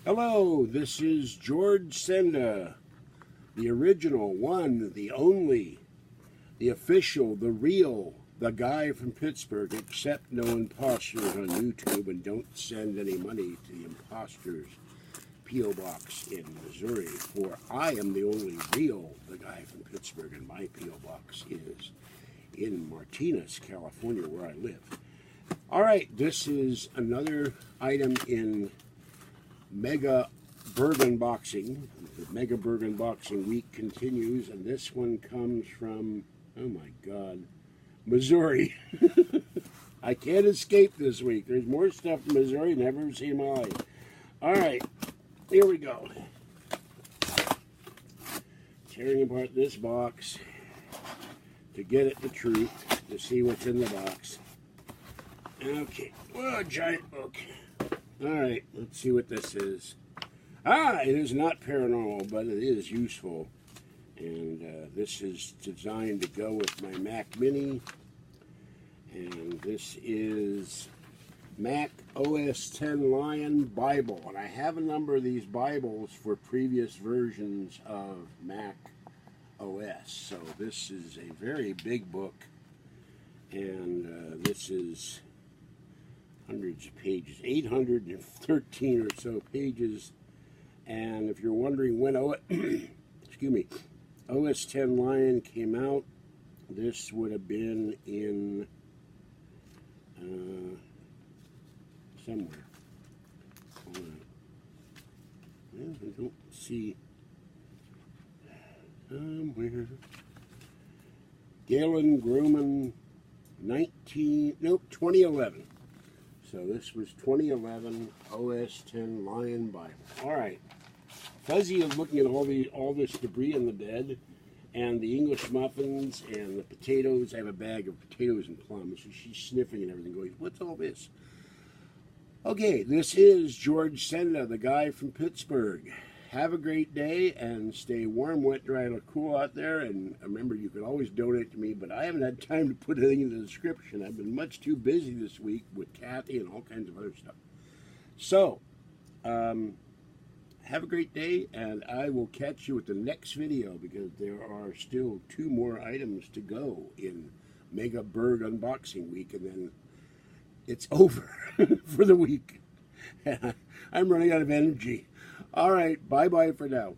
Hello, this is George Senda, the original one, the only, the official, the real, the guy from Pittsburgh. Accept no imposters on YouTube and don't send any money to the imposters' P.O. Box in Missouri, for I am the only real, the guy from Pittsburgh, and my P.O. Box is in Martinez, California, where I live. All right, this is another item in Mega Burgh unboxing. The Mega Burgh unboxing week continues, and this one comes from, oh my God, Missouri. I can't escape this week. There's more stuff in Missouri than I've ever seen in my life. All right, here we go. Tearing apart this box to get at the truth, to see what's in the box. Okay, well, a giant book. All right, let's see what this is. It is not paranormal, but it is useful. And this is designed to go with my Mac Mini. And this is Mac OS X Lion Bible. And I have a number of these Bibles for previous versions of Mac OS. So this is a very big book. And this is hundreds of pages, 813 or so pages. And if you're wondering when excuse me, OS X Lion came out, this would have been in somewhere. Hold on. Well, I don't see somewhere. Galen Groman 2011. So this was 2011 OS X Lion Bible. All right. Fuzzy is looking at all this debris in the bed, and the English muffins and the potatoes. I have a bag of potatoes and plums. So she's sniffing and everything, going, "What's all this?" Okay, this is George Senda, the guy from Pittsburgh. Have a great day and stay warm, wet, dry, and cool out there. And remember, you can always donate to me, but I haven't had time to put anything in the description. I've been much too busy this week with Kathy and all kinds of other stuff. So, have a great day, and I will catch you at the next video because there are still 2 more items to go in Mega Burgh unboxing week, and then it's over for the week. I'm running out of energy. All right, bye-bye for now.